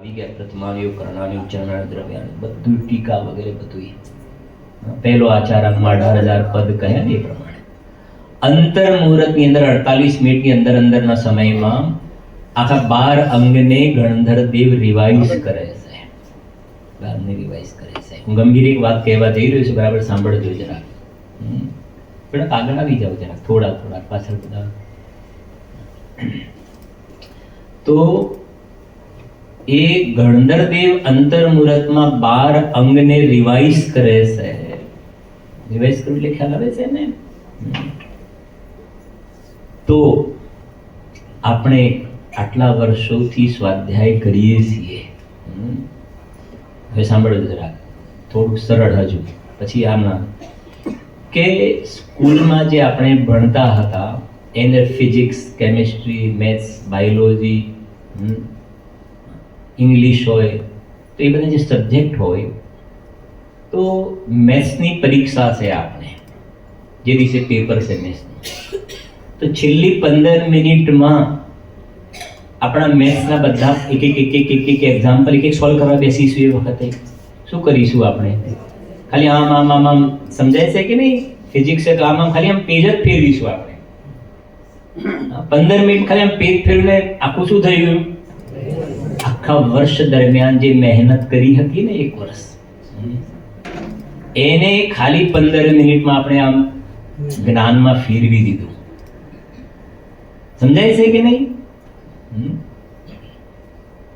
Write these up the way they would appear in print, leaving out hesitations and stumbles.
આવી ગયા પ્રતિમાનીઓ કરણાની ઉચ્ચારણ દ્રવ્યાની બધું ટીકા વગેરે બધું પહેલો આચાર અંગમાં 18,000 પદ કહ્યા ને એ પ્રમાણે અંતર મુહૂર્તની અંદર 48 મિનિટની અંદરના સમયમાં આખા 12 અંગને ગણધર દેવ રિવાઇઝ કરે છે. 12 રિવાઇઝ કરે છે. હું ગંભીર એક વાત કહેવા જઈ રહ્યો છું, બરાબર સાંભળજો જરા. પણ આગળ આવી જાવ જરા, થોડા પાછળ બધા. તો એ ગણધર દેવ અંતર મુહૂર્તમાં 12 અંગને રિવાઇઝ કરે છે. રિવાઇઝ કરવું એટલે ખ્યાલ આવે છે ને? તો આપણે આટલા વર્ષોથી સ્વાધ્યાય કરીએ છીએ. હવે સાંભળો જરા, થોડુંક સરળ હજુ, પછી આમાં કે સ્કૂલમાં જે આપણે ભણતા હતા એને physics, chemistry, maths, biology, English હોય તો એ બધા જે સબ્જેક્ટ હોય, તો મેથ્સની પરીક્ષા છે આપણે, જે દિવસે પેપર છે મેથ્સનું, તો છેલ્લી 15 મિનિટમાં આપણા મેથ્સના બધા એક એક્ઝામ્પલ એક સોલ્વ કરવા બેસીશું. એ વખતે શું કરીશું આપણે? ખાલી આમ સમજાય છે કે નહીં? ફિઝિક્સ છે તો આમ ખાલી આમ પેજ જ ફેરવીશું આપણે. 15 મિનિટ ખાલી આમ પેજ ફેરવીને આખું શું થઈ ગયું? આખા વર્ષ દરમિયાન જે મહેનત કરી હતી ને, એક વર્ષ, એને ખાલી 15 મિનિટમાં આપણે આમ જ્ઞાનમાં ફેરવી દીધું. સમજાય છે કે નહીં?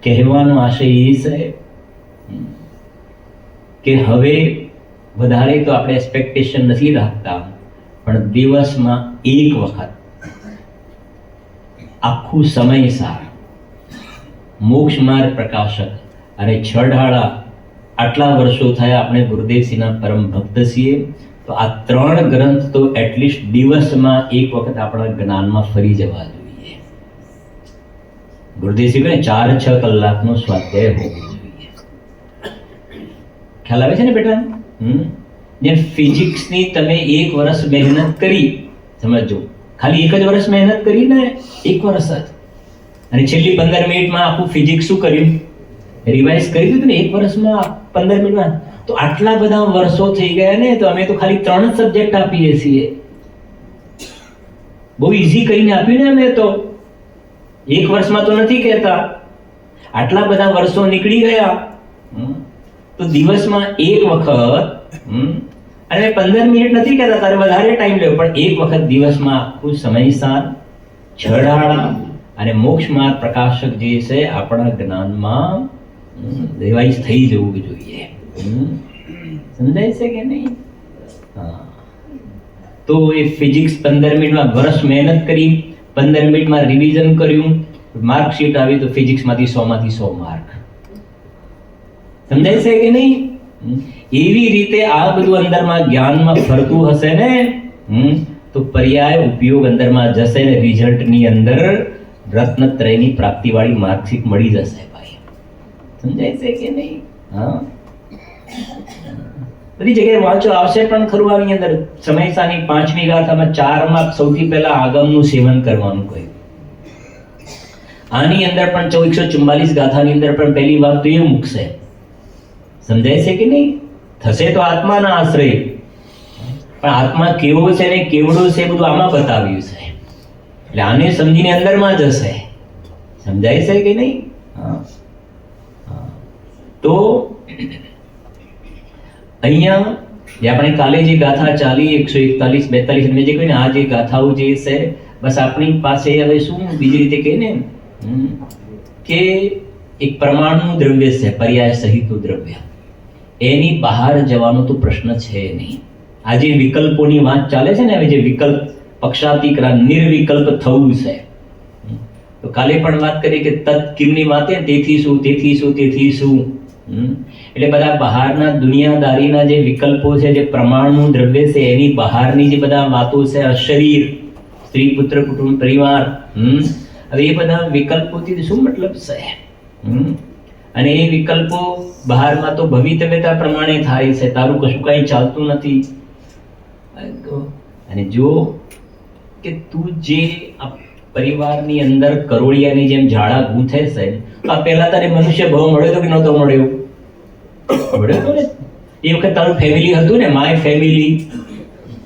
કહેવાનો આશય એ છે કે હવે વધારે તો આપણે એક્સપેક્ટેશન નથી રાખતા, પણ દિવસમાં એક વખત આખું સમયસાર મોક્ષ માર્ગ પ્રકાશક અને છડાળા આટલા વર્ષો થયા આપણે ગુરુદેવસિંહના પરમ ભક્ત છીએ, તો આ 3 ગ્રંથ તો એટલીસ્ટ દિવસમાં એક વખત આપણા જ્ઞાનમાં ફરી જવા જોઈએ. ગુરુદેવસિંહ કહે 4-6 કલાકનો સ્વાધ્યાય હોવો જોઈએ. ખ્યાલ આવે છે ને બેટા? જેમ ફિઝિક્સની તમે 1 વર્ષ મહેનત કરી, સમજો, ખાલી 1 જ વર્ષ મહેનત કરી ને, 1 વર્ષ જ, અને છેલ્લી 15 મિનિટમાં આખું ફિઝિક્સ શું કર્યું? રિવાઇઝ કરી દીધું ને 1 વર્ષમાં, 15 મિનિટમાં. તો આટલા બધા વર્ષો થઈ ગયા ને, તો અમે તો ખાલી 3 જ સબ્જેક્ટ આપીએ છીએ. બહુ ઈઝી કરીને આપ્યું ને અમે તો. 1 વર્ષમાં તો નથી કહેતા, આટલા બધા વર્ષો નીકળી ગયા, તો દિવસમાં 1 વખત, અને 15 મિનિટ નથી કહેતા, તારે વધારે ટાઈમ લેવો, પણ 1 વખત દિવસમાં આખું સમયસાર છડાળા અને મોક્ષ માર્ગ પ્રકાશક જે છે આપણા જ્ઞાનમાં રિવાઇઝ થઈ જવું જોઈએ. સમજાય છે કે નહીં? હા. તો એ ફિઝિક્સ 15 મિનિટમાં વર્ષ મહેનત કરી, 15 મિનિટમાં રિવિઝન કર્યું, માર્કશીટ આવી તો ફિઝિક્સમાંથી 100 માર્ક. સમજાય છે કે નહીં? એવી રીતે આ બધું અંદરમાં જ્ઞાનમાં ફરતું હશે ને, તો પર્યાય ઉપયોગ અંદરમાં જશે ને રિઝલ્ટની અંદર રત્નત્રયની પ્રાપ્તિવાળી માર્કશીટ મળી જશે ભાઈ. સમજાય છે કે નહીં? હા, બધી જગ્યાએ વાંચો આવશે પણ ખરું. આની અંદર સમયસાની 5મી ગાથામાં 4માં સૌથી પહેલા આગમનું સેવન કરવાનું કહ્યું. આની અંદર પણ 144 ગાથાની અંદર પણ પહેલી વાત તો એ મૂકશે. સમજાય છે કે નહીં? થશે તો આત્માના આશ્રય, પણ આત્મા કેવો છે ને કેવડો છે બધું આમાં બતાવ્યું છે, એટલે આને સમજીને અંદરમાં જશે. સમજાય છે કે નહીં? તો અહીંયા જે આપણે કાલે જે ગાથા ચાલી 141, 42, મેં જે કહ્યું ને, આ જે ગાથાઓ જે છે, બસ આપણી પાસે હવે શું બીજી રીતે કહે ને કે એક પરમાણુ દ્રવ્ય છે, પર્યાય સહિતનું દ્રવ્ય, એની બહાર જવાનો તો પ્રશ્ન છે નહીં. આ જે વિકલ્પોની વાત ચાલે છે ને, હવે જે વિકલ્પ પક્ષાતિક્રમ નિર્વિકલ્પ થવું છે, તો કાલે પણ વાત કરી કે તત્ કિમની વાતે તેથી શું, એટલે બધા બહારના દુનિયાદારીના જે વિકલ્પો છે, જે પ્રમાણુ દ્રવ્ય છે, એની બહારની જે બધા વાતો છે, શરીર, સ્ત્રી, પુત્ર, કુટુંબ, પરિવાર, હવે એ બધા વિકલ્પોથી શું મતલબ છે? અને એ વિકલ્પો બહારમાં તો ભવિતવ્યતા પ્રમાણે થાય છે, તારું કશું કાંઈ ચાલતું નથી. અને જો કે તું જે પરિવારની અંદર કરોળિયાની જેમ ઝાડા ગૂંથે છે, આ પહેલા તારે મનુષ્ય ભાવ મળ્યો તો કે નહોતો મળ્યો? મળ્યો તો ને. એ વખત તારું ફેમિલી હતું ને, માય ફેમિલી.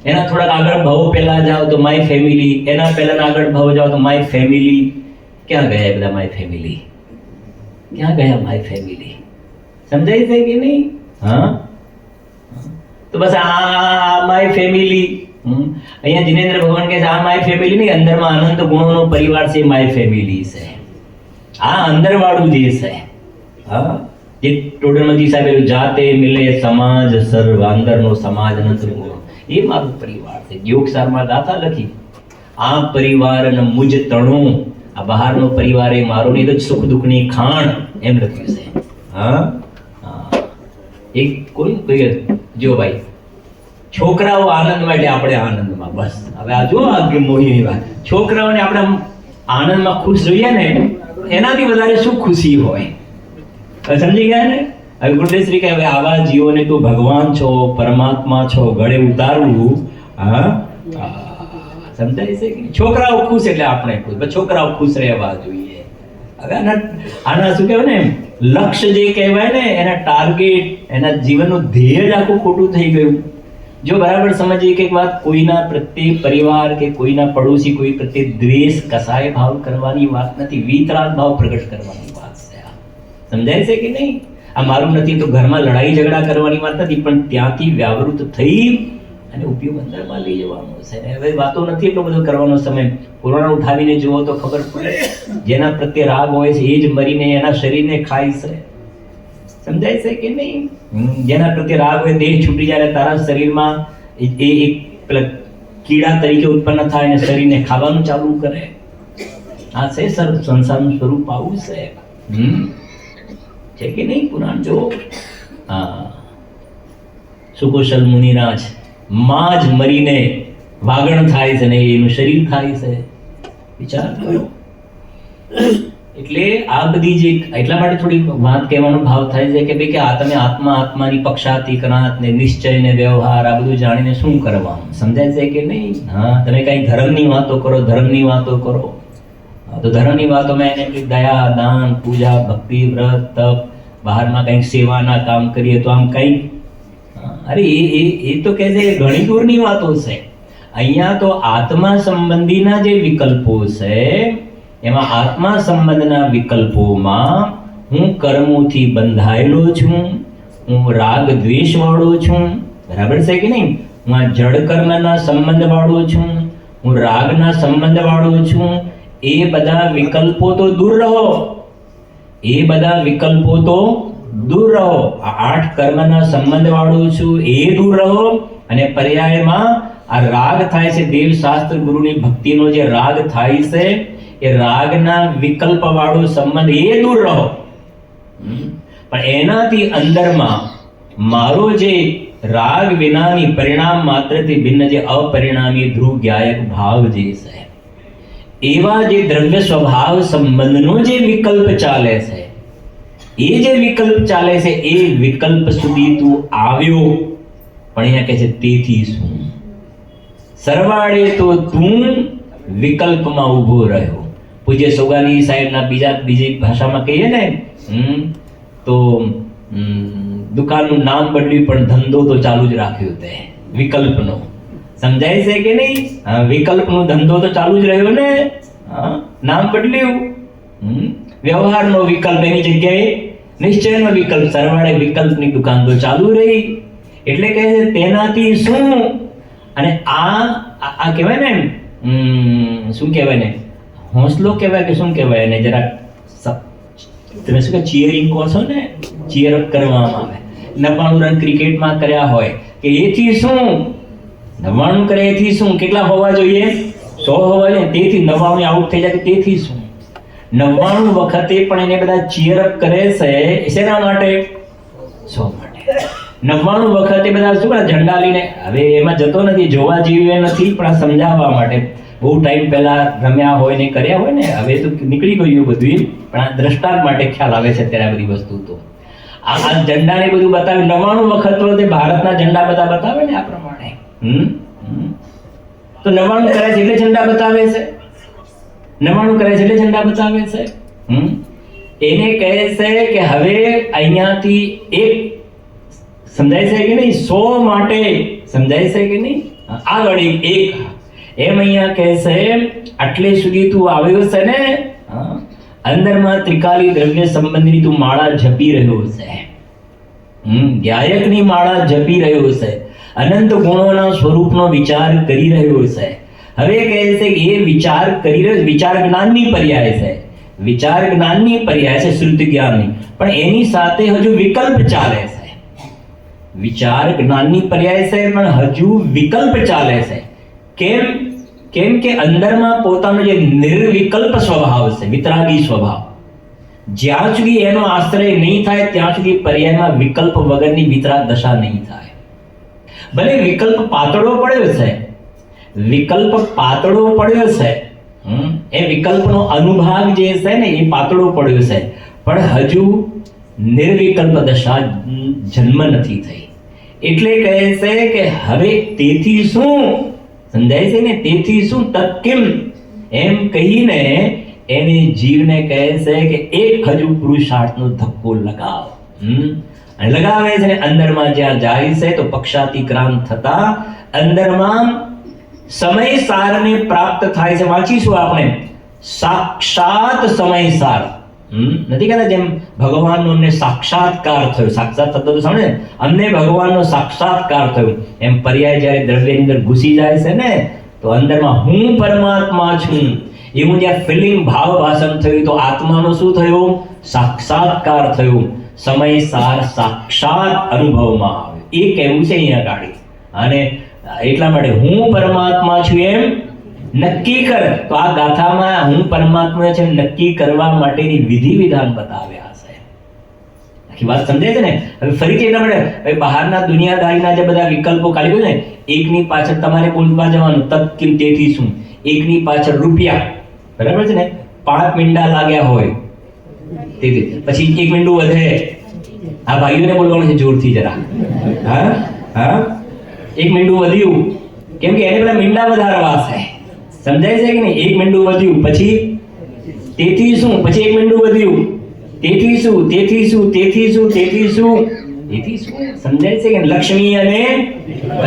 એના થોડાક આગળ ભાવ પહેલા જાઓ તો માય ફેમિલી, એના પહેલાના આગળ ભાવ જાઓ તો માય ફેમિલી. ક્યાં ગયા એ બધા માય ફેમિલી? ક્યાં ગયા માય ફેમિલી? સમજાય છે કે નહીં? હા, તો બસ આ માય ફેમિલી. અહીંયા જિનેન્દ્ર ભગવાન કહે છે આ માય ફેમિલી નહીં, અંદરમાં અનંત ગુણોનો પરિવાર છે, માય ફેમિલી છે. આ અંદર વાળું જે છે, હા, જે ટોડરમલજી સાહેબ જાતે મિલે સમાજ સર્વ, અંદરનો સમાજ અનંત ગુણો, એ મારું પરિવાર છે. યોગસારમાં ગાથા લખી, આ પરિવાર અને મુજ તણું, આ બહારનો પરિવાર એ મારો નહીં, તો સુખ દુઃખની ખાણ, એમ લખ્યું છે. હા, એક કોઈ જો ભાઈ, છોકરાઓ આનંદમાં એટલે આપણે આનંદમાં. બસ હવે આ જો આ મોહિની વાત, છોકરાઓને આપણે આનંદમાં ખુશ જોઈએ ને, એનાથી વધારે શું ખુશી હોય? સમજી ગયા ને? હવે ગુરુદેવશ્રી કહે, હવે આવા જીવોને તું ભગવાન છો, પરમાત્મા છો, ગળે ઉતારવું. હા, સમજાય છે કે છોકરાઓ ખુશ એટલે આપણે ખુશ, છોકરાઓ ખુશ રહેવા જોઈએ. હવે આના શું કહેવાય ને, લક્ષ્ય જે કહેવાય ને, એના ટાર્ગેટ, એના જીવનનું ધ્યેય જ આખું ખોટું થઈ ગયું. જો બરાબર સમજીએ કે એક વાત, કોઈના પ્રત્યે પરિવાર કે કોઈના પડોશી કોઈ પ્રત્યે દ્વેષ, કસાય ભાવ કરવાની વાત નથી, વિતરાગ ભાવ પ્રગટ કરવાની વાત છે. સમજાય છે કે નહીં? આ મારું નથી તો ઘરમાં લડાઈ ઝઘડા કરવાની વાત નથી, પણ ત્યાંથી વ્યાવૃત થઈ અને ઉપયોગ અંદરમાં લઈ જવાનો છે. હવે વાતો નથી એટલો બધો કરવાનો સમય. પુરાણ ઉઠાવીને જુઓ તો ખબર પડે, જેના પ્રત્યે રાગ હોય છે એ જ મરીને એના શરીરને ખાય છે. સમજાય છે કે નહીં? જેના પ્રત્યે રાગ હોય, દેહ છૂટી જાય, તારા શરીરમાં એ એક પેલા કીડા તરીકે ઉત્પન્ન થાય અને શરીરને ખાવાનું ચાલુ કરે. આ છે સર સંસારનું સ્વરૂપ આવું છે. છે કે નહીં? પુરાણ જો. હા, સુકોશલ મુનિરાજ માં જ મરીને વાગણ થાય છે ને એનું શરીર ખાય છે. વિચાર કરો. એટલે આ બધી જે, એટલા માટે થોડી વાત કહેવાનો ભાવ થાય છે કે ભાઈ કે આ તમે આત્માની પક્ષાતિક્રાંત ને નિશ્ચય ને વ્યવહાર આ બધું જાણીને શું કરવાનું? સમજાય છે કે નહીં? હા, તમે કઈ ધર્મની વાતો કરો, ધર્મની વાતો કરો તો ધર્મની વાતોમાં એને કંઈક દયા, દાન, પૂજા, ભક્તિ, વ્રત, તપ, બહારમાં કંઈક સેવાના કામ કરીએ તો આમ કંઈક, અરે એ તો કહે છે ઘણી દૂરની વાતો છે. અહીંયા તો આત્મા સંબંધીના જે વિકલ્પો છે, એમાં આત્મા સંબંધના વિકલ્પોમાં હું કર્મોથી બંધાયેલો છું, હું રાગ દ્વેષ વાળો છું. બરાબર છે કે નહીં? હું આ જડ કર્મના સંબંધ વાળો છું, હું રાગના સંબંધ વાળો છું. એ બધા વિકલ્પો તો દૂર રહો, એ બધા વિકલ્પો તો દૂર રહો. આ 8 કર્મના સંબંધ વાળો છું એ દૂર રહો. અને પર્યાયમાં આ રાગ થાય છે, દેવ શાસ્ત્ર ગુરુની ભક્તિનો જે રાગ થાય છે, એ રાગના વિકલ્પ વાળો સંબંધ એ દૂર રહો. પણ એનાથી અંદરમાં મારો જે રાગ વિનાની પરિણામ માત્રથી ભિન્ન જે અપરિણામી ધ્રુવ જ્ઞાયક ભાવ જે છે, એવા જે દ્રવ્ય સ્વભાવ સંબંધનો જે વિકલ્પ ચાલે છે, એ જે વિકલ્પ ચાલે છે, એ વિકલ્પ સુધી તું આવ્યો. પણ અહીંયા કહે છે તેથી શું? સરવાળે તો તું વિકલ્પમાં ઊભો રહ્યો. પૂજ્ય સોગાની સાહેબના બીજી ભાષામાં કહીએ ને તો દુકાનનું નામ બદલ્યું પણ ધંધો તો ચાલુ જ રાખ્યો તે વિકલ્પનો. સમજાય છે કે નહીં? વિકલ્પનો ધંધો તો ચાલુ જ રહ્યો ને. નામ બદલ્યું, વ્યવહારનો વિકલ્પ એની જગ્યાએ નિશ્ચયનો વિકલ્પ, સરવાળે વિકલ્પની દુકાન તો ચાલુ રહી. એટલે કહે છે તેનાથી શું? અને આ કહેવાય ને, શું કહેવાય ને, હોંસલો કહેવાય કે શું કહેવાય એને, જરા તમે શું કે ચીયરિંગ કહો છો ને, ચીયરઅપ કરવામાં આવે. 99 રન ક્રિકેટમાં કર્યા હોય કે એથી શું? 99 કરે એથી શું? કેટલા હોવા જોઈએ? 100 હોવા જોઈએ. તેથી 99 આઉટ થઈ જાય તેથી શું? 99 વખતે પણ એને બધા ચીયરઅપ કરે છે. શેના માટે? 100 માટે. 99 વખતે બધા શું કરે? ઝંડા લઈને. હવે એમાં જતો નથી, જોવા જેવું નથી, પણ આ સમજાવવા માટે. બહુ ટાઈમ પહેલા રમ્યા હોય ને કર્યા હોય ને, હવે તો નીકળી ગયું બધું, પણ આ દ્રષ્ટાંત માટે ખ્યાલ આવે છે અત્યારે આ બધી વસ્તુ. તો આ ઝંડા ને બધું બતાવે 99 વખત તો તે ભારતના ઝંડા બધા બતાવે ને આ પ્રમાણે. તો 99 કરે છે એટલે ઝંડા બતાવે છે, 99 કરે છે એટલે ઝંડા બતાવે છે. એને કહે છે કે હવે અહીંયાથી એક સમજાય છે કે નહીં, 100 માટે સમજાય છે કે નહીં, આગળ એક એમ અહીંયા કહે છે આટલે સુધી તું આવ્યો છે ને, અંદરમાં ત્રિકાલી દ્રવ્ય સંબંધની તું માળા જપી રહ્યો છે, ગાયકની માળા જપી રહ્યો છે, અનંત ગુણોના સ્વરૂપનો વિચાર કરી રહ્યો છે. હવે કહે છે કે એ વિચાર કરી રહ્યો, વિચાર જ્ઞાનની પર્યાય છે, વિચાર જ્ઞાનની પર્યાય છે શ્રુતિ જ્ઞાનની, પણ એની સાથે હજુ વિકલ્પ ચાલે છે. વિચાર જ્ઞાનની પર્યાય છે પણ હજુ વિકલ્પ ચાલે છે. કેમ કે અંદરમાં પોતાનો જે નિર્વિકલ્પ સ્વભાવ છે, વિતરાગી સ્વભાવ, જ્યાં સુધી એનો આશ્રય નહીં થાય ત્યાં સુધી પર્યાયમાં વિકલ્પ વગરની વિતરાગ દશા નહીં થાય. ભલે વિકલ્પ પાતળો પડ્યો છે, વિકલ્પ પાતળો પડ્યો છે, એ વિકલ્પનો અનુભાગ જે છે ને એ પાતળો પડ્યો છે, પણ હજુ નિર્વિકલ્પ દશા જન્મ નથી થઈ. એટલે કહે છે કે હવે તેથી શું, સમજાય છે ને, તેથી શું તત્કિમ એમ કહીને એને જીવને કહે છે કે એક હજુ પુરુષાર્થનો ધક્કો લગાવ. અને લગાવે છે ને અંદરમાં જ્યાં જાય છે તો પક્ષાતિક્રાંત થતા અંદરમાં સમય સારને પ્રાપ્ત થાય છે. વાંચીશું આપણે, સાક્ષાત સમય સાર. નથી કહેતા જેમ ભગવાનનો અમને સાક્ષાત્કાર થયો, સાક્ષાત થતો તો સમજે, અમને ભગવાનનો સાક્ષાત્કાર થયો, એમ પર્યાય જ્યારે દ્રવ્યની અંદર ઘૂસી જાય છે ને તો અંદરમાં હું પરમાત્મા છું એવું જ્યાં ફિલિંગ ભાવ ભાષણ થયું તો આત્માનો શું થયું, સાક્ષાત્કાર થયું, સમય સાર સાક્ષાત અનુભવમાં આવ્યો. એ કહેવું છે અહીંયા ગાડી. અને એટલા માટે હું પરમાત્મા છું એમ નક્કી કર. તો આ ગાથામાં હું પરમાત્મા છે નક્કી કરવા માટેની વિધિ વિધાન બતાવ્યા છે. આખી વાત સમજાય છે ને. હવે ફરીથી એટલા માટે હવે બહારના દુનિયાદારીના જે બધા વિકલ્પો કાઢી ગયો ને, એકની પાછળ તમારે બોલવા જવાનું, તત્કિમ તેથી શું, એકની પાછળ રૂપિયા, બરાબર છે ને, 5 મીંડા લાગ્યા હોય તેથી પછી 1 મીંડું વધે. આ ભાઈઓને બોલવાનું છે જોરથી જરા. હા 1 મીંડું વધ્યું, કેમ કે એને પેલા મીંડા વધારવા છે. સમજાય છે કે નહીં? 1 મીંડું વધ્યું પછી તેથી શું, પછી 1 મીંડું વધ્યું તેથી શું, તેથી શું, તેથી શું, તેથી શું, તેથી શું. સમજાય છે કે લક્ષ્મી અને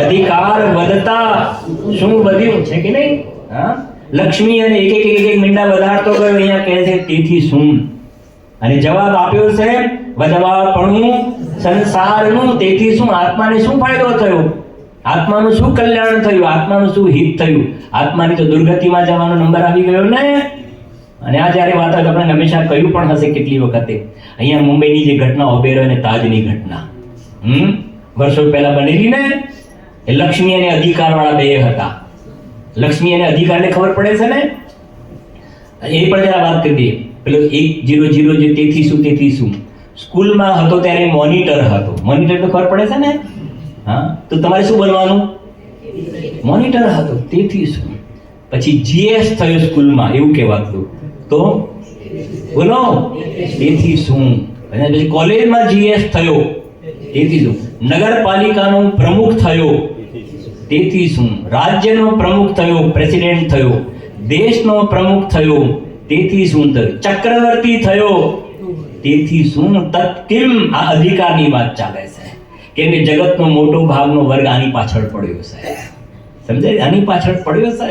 અધિકાર વધતા શું વધ્યું છે કે નહીં? લક્ષ્મી અને એક મીંડા વધારતો ગયો. અહીંયા કહે છે તેથી શું, અને જવાબ આપ્યો છે વધવાપણું સંસારનું. તેથી શું, આત્માને શું ફાયદો થયો, આત્માનું શું કલ્યાણ થયું, આત્માનું શું હિત થયું. આત્માની તો દુર્ગતિમાં જવાનો નંબર આવી ગયો ને. અને આ જ્યારે વાત હોય તો આપણે હંમેશા કહ્યું પણ હશે કેટલી વખતે, અહીંયા મુંબઈની જે ઘટના ઓબેરો અને તાજની ઘટના વર્ષો પહેલા બનેલી ને, એ લક્ષ્મી અને અધિકાર વાળા બે હતા. લક્ષ્મી અને અધિકારને ખબર પડે છે ને, એ પણ જરા વાત કરી દઈએ. પેલો 100 જે તેથી શું, તેથી શું, સ્કૂલમાં હતો ત્યારે મોનિટર હતો. મોનિટર તો ખબર પડે છે ને. હા, તો તમારે શું બનવાનું? મોનિટર હતો. તેથી શું, પછી જીએસ થયો સ્કૂલમાં એવું કહેવાતું, તો બોલો તેથી શું. અને પછી કોલેજમાં જીએસ થયો, તેથી શું. નગરપાલિકાનો પ્રમુખ થયો, તેથી શું. રાજ્યનો પ્રમુખ થયો, પ્રેસિડેન્ટ થયો. દેશનો પ્રમુખ થયો, તેથી શું થયું. ચક્રવર્તી થયો, તેથી શું. તત્કિમ આ અધિકારની વાત ચાલે છે. કેમ કે જગતનો મોટો ભાગનો વર્ગ આની પાછળ પડ્યો છે. સમજાય? આની પાછળ પડ્યો છે.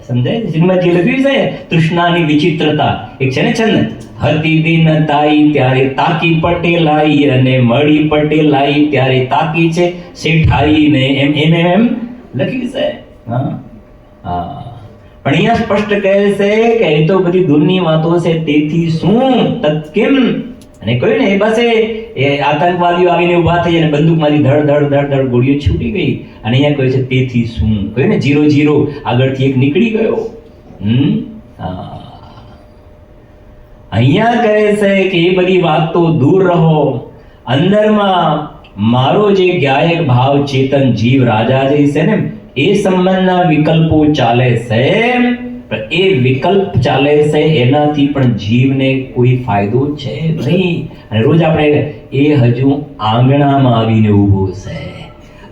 સમજાય? શ્રીમદ જે લખ્યું છે તૃષ્ણાની વિચિત્રતા, એક છે ને છંદ, હતી દિન તાઈ ત્યારે તાકી પટેલાઈ, અને મળી પટેલાઈ ત્યારે તાકી છે શેઠાઈ ને, એમ લખ્યું છે. હા પણ અહીંયા સ્પષ્ટ કહે છે કે એ તો બધી દૂરની વાતો છે. તેથી શું તત્કિમ. અને કહ્યું ને એ બસ એ આતંકવાદીઓ આવીને ઉભા થઈ અને બંદૂકમાંથી ધડ ગોળીઓ છૂટી ગઈ. અને અહીંયા કહ્યું છે તેથી શું. કહ્યું ને 0 આગળથી એક નીકળી ગયો. અહીંયા કહે છે કે એ બધી વાત તો દૂર રહો. અંદરમાં મારો જે ગાયક ભાવ ચેતન જીવ રાજા જે છે ને, એ સંબંધના વિકલ્પો ચાલે છે. એ વિકલ્પ ચાલે છે એનાથી પણ જીવને કોઈ ફાયદો છે નહીં. અને રોજ આપણે એ હજુ આંગણામાં આવીને ઊભો છે.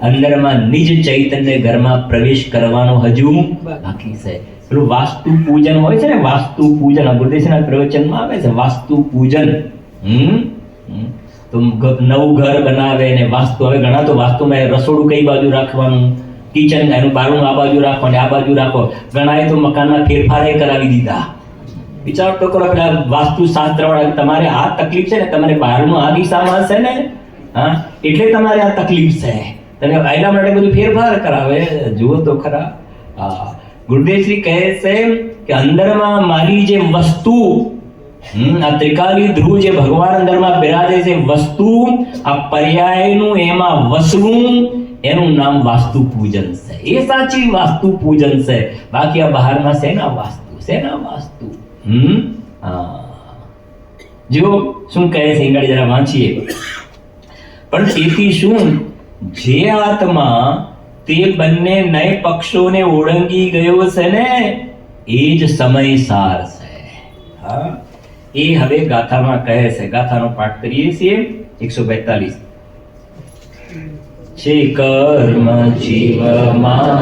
અંદરમાં નિજ ચૈતન્ય ઘરમાં પ્રવેશ કરવાનો હજુ બાકી છે. પેલું વાસ્તુ પૂજન હોય છે ને, વાસ્તુ પૂજન આ ગુરુદેવના પ્રવચનમાં આવે છે. વાસ્તુ પૂજન તો નવું ઘર બનાવે ને વાસ્તુ, હવે ઘણા તો વાસ્તુમાં રસોડું કઈ બાજુ રાખવાનું, કિચન એનું બારણું આ બાજુ રાખો ને આ બાજુ રાખો, ઘણાએ તો મકાનમાં ફેરફારે કરાવી દીધા. વિચાર તો કરો, પેલા વાસ્તુ શાસ્ત્ર વાળા, તમારે આ તકલીફ છે ને, તમારે બારણું આ દિશામાં હશે ને, હા એટલે તમારે આ તકલીફ છે, તમે એના માટે બધું ફેરફાર કરાવે. જુઓ તો ખરા. ગુરુદેવશ્રી કહે છે કે અંદરમાં મારી જે વસ્તુ, આ ત્રિકાલી ધ્રુવ જે ભગવાન અંદરમાં બિરાજે છે વસ્તુ, આ પર્યાયનું એમાં વસવું, એનું નામ વાસ્તુ પૂજન છે. એ સાચી વાસ્તુ પૂજન છે. બાકી આ બહારમાં શેના વાસ્તુ, શેના વાસ્તુ? જો શું કહે છે ઈંગાડી, જરા વાંચીએ. પણ તેથી શું, જે આત્મા તે બંને નય પક્ષોને ઓળંગી ગયો છે ને, એ જ સમયસાર છે. હા, એ હવે ગાથામાં કહે છે. ગાથાનો પાઠ કરીએ છીએ. 142 છે. કર્મ જીવમાં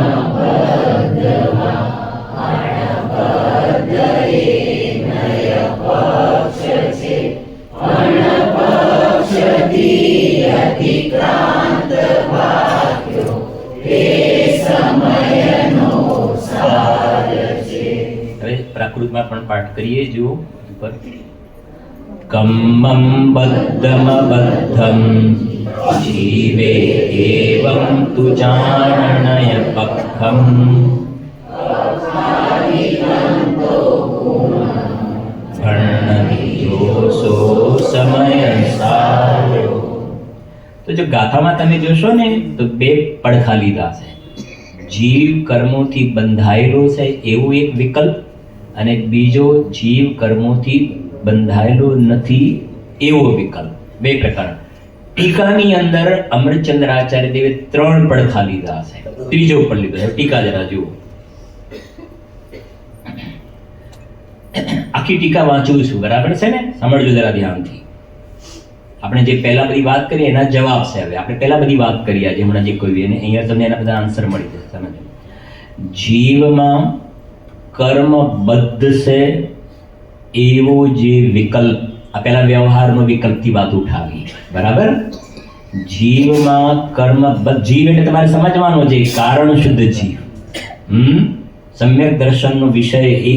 હવે પ્રાકૃતમાં પણ પાઠ કરીએ. જુઓ ઉપર, કમ્મં બદ્ધમ બદ્ધમ જીવે એવં તુ જાણનય પક્ખમ ભણ્ણવિજોષો સમયસારો. તો જો ગાથામાં તમે જોશો ને તો બે પડખા લીધા છે. જીવ કર્મોથી બંધાયેલો છે એવું એક વિકલ્પ, અને બીજો જીવ કર્મોથી બંધાયેલો નથી એવો વિકલ્પ. બે પ્રકાર. ટીકાની અંદર અમૃતચંદ્રાચાર્ય દેવે 3 પડખા લીધા છે. ત્રીજો પણ લીધો છે. ટીકા જરા જુઓ. આખી ટીકા વાંચું છું, બરાબર છે ને? સમજજો જરા ધ્યાનથી. આપણે જે પહેલા બધી વાત કરી એના જવાબ છે. હવે આપણે પહેલા બધી વાત કરી, આજે હમણાં જે કોઈ એને અહીંયા તમને એના બધા આન્સર મળી જશે. સમજો, જીવમાં કર્મબદ્ધ છે એવો જે વિકલ્પ, આ પહેલા વ્યવહારનો વિકલ્પથી વાત ઉઠાવી, બરાબર? જીવમાં કર્મબદ્ધ, જીવ એટલે તમારે સમજવાનો છે કારણ શુદ્ધ જીવ. સમ્યક દર્શનનો વિષય એ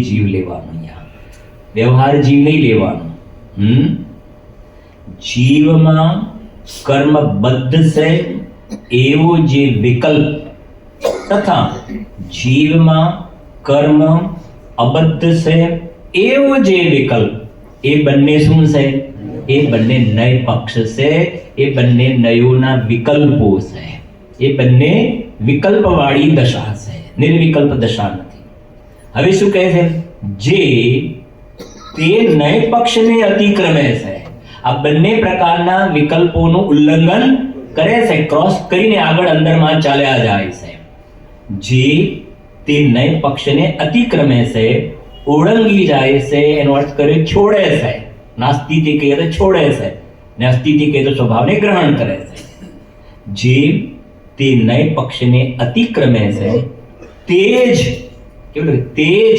જીવ લેવાનો, અહીંયા વ્યવહાર જીવ નહીં લેવાનો. જીવમાં કર્મબદ્ધ છે એવો જે વિકલ્પ તથા જીવમાં કર્મ અબદ્ધ છે એવો જે વિકલ્પ, એ બંને શું છે? એ બંને નય પક્ષ છે. એ બંને નયોના વિકલ્પો છે. એ બંને વિકલ્પવાળી દશા છે, નિર્વિકલ્પ દશા નથી. હવે શું કહે છે? જે તે નય પક્ષને અતિક્રમે છે, આ બંને પ્રકારના વિકલ્પોનું ઉલ્લંઘન કરે છે, ક્રોસ કરીને આગળ અંદરમાં ચાલ્યા જાય છે. જે તે નય પક્ષને અતિક્રમે છે, ઓળંગી જાય છે, એનો અર્થ કર્યો છોડે છે. નાસ્તિથી કહીએ તો છોડે છે, ને અસ્તિથી કહીએ તો સ્વભાવને ગ્રહણ કરે છે. જે તે નય પક્ષને અતિક્રમે છે તે જ કેવું, તે જ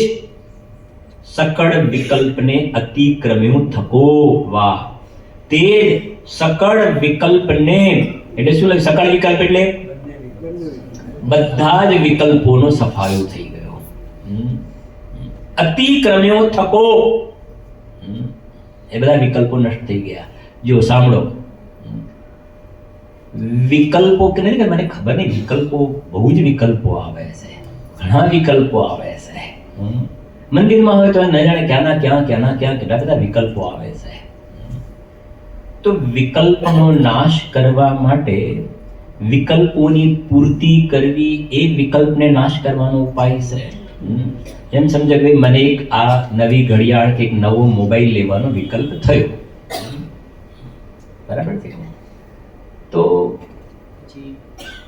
સકળ વિકલ્પને અતિક્રમ્યું થકો. વાહ! તે જ સકળ વિકલ્પને, એટલે શું લાગે? સકળ વિકલ્પ એટલે બધા જ વિકલ્પોનો સફાયો થઈ ગયો. અતિક્રમ્યો થકો, એ બધા વિકલ્પો નષ્ટ થઈ ગયા. જો સાંભળો, વિકલ્પો કે નહીં, મને ખબર નહીં, વિકલ્પો બહુ જ વિકલ્પો આવે છે, ઘણા વિકલ્પો આવે છે. મંદિરમાં હોય તો ન જાણે ક્યાંના ક્યાં કેટલા બધા વિકલ્પો આવે છે. તો વિકલ્પનો નાશ કરવા માટે વિકલ્પોની પૂર્તિ કરવી એ વિકલ્પને નાશ કરવાનો ઉપાય છે. એમ સમજો કે મને એક આ નવી ઘડિયાળ કે એક નવો મોબાઈલ લેવાનો વિકલ્પ થયો, બરાબર છે? તો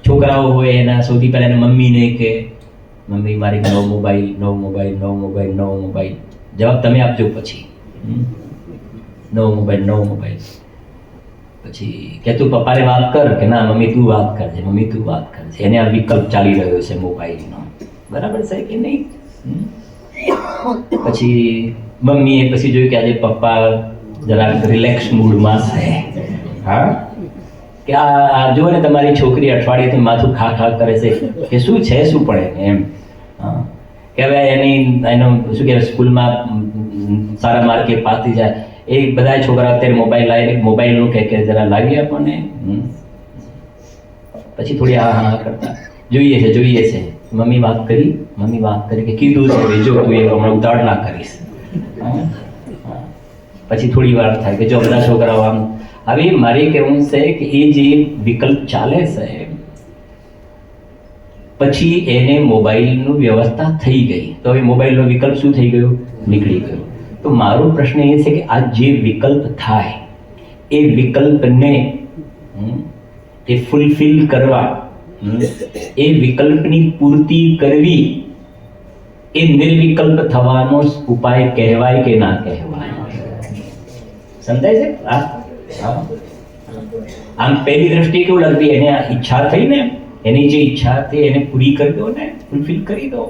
છોકરાઓ હોય એના સૌથી પહેલા એના મમ્મીને કે મમ્મી મારી નવો મોબાઈલ. જવાબ તમે આપજો. પછી નવો મોબાઈલ. પછી કે તું પપ્પાને વાત કર, કે ના મમ્મી તું વાત કરજે. એને આ વિકલ્પ ચાલી રહ્યો છે મોબાઈલનો, બરાબર છે કે નહીં? પછી મમ્મીએ પછી જોયું કે આજે પપ્પા જરાક રિલેક્સ મૂડમાં છે. હા, કે આ જુઓ ને તમારી છોકરી અઠવાડિયેથી માથું ખા ખા કરે છે કે શું છે, શું પડે એમ. હા, કે હવે એનો શું કહેવાય, સ્કૂલમાં સારા માર્કે પાસ થઈ જાય. એ બધા છોકરા અત્યારે મોબાઈલનું કે જરા લાવી આપો ને. પછી થોડી હા કરતા જોઈએ છે. મમ્મી વાત કરી કે કીધું છે જો તું એ હમણાં ઉતાવળ ના કરીશ. પછી થોડી વાર થાય કે જો બધા છોકરાઓ આમ. હવે મારે કહેવું છે કે એ જે વિકલ્પ ચાલે છે પછી એને મોબાઈલનું વ્યવસ્થા થઈ ગઈ તો હવે મોબાઈલનો વિકલ્પ શું થઈ ગયો, નીકળી ગયો. તો મારો પ્રશ્ન એ છે કે આ જે વિકલ્પ થાય એ વિકલ્પને એ ફૂલફિલ કરવા, એ વિકલ્પની પૂર્તિ કરવી એ નિર્વિકલ્પ થવાનો ઉપાય કહેવાય કે ના કહેવાય? સમજાય છે? આમ પહેલી દ્રષ્ટિએ કેવું લાગતી, એને ઈચ્છા થઈ ને, એની જે ઈચ્છા હતી એને પૂરી કરી દો ને, ફૂલફિલ કરી દો.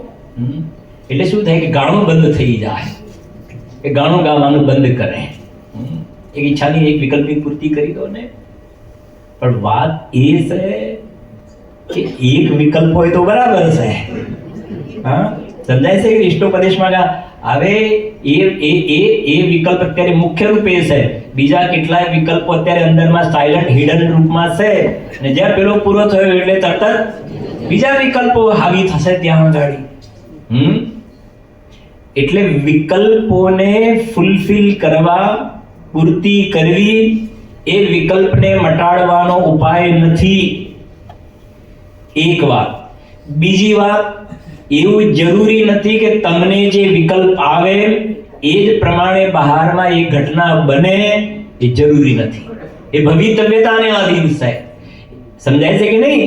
એટલે શું થાય કે ગાણું બંધ થઈ જાય, કે ગાણું ગાવાનું બંધ કરે. એક ઈચ્છાની એક વિકલ્પની પૂર્તિ કરી દો ને. પણ વાત એ છે કે એક વિકલ્પ હોય તો બરાબર છે. હા, સમજાય છે કે ઇષ્ટોપદેશમાં હવે એ વિકલ્પ અત્યારે મુખ્ય રૂપે છે, બીજા કેટલાય વિકલ્પો અત્યારે અંદરમાં સાયલન્ટ હિડન રૂપમાં છે, અને જ્યાં પેલો પૂરો થયો એટલે તરત જ બીજા વિકલ્પો હાવી થશે ત્યાં આગળ. એટલે વિકલ્પોને ફૂલફિલ કરવા, પૂર્તિ કરવી એ વિકલ્પને મટાડવાનો ઉપાય નથી. એક વાત. બીજી વાત, એવું જરૂરી નથી કે તમને જે વિકલ્પ આવે એ જ પ્રમાણે બહારમાં એ ઘટના બને, એ જરૂરી નથી. એ ભવિતવ્યતાને આધીન છે. સમજાય છે કે નહીં?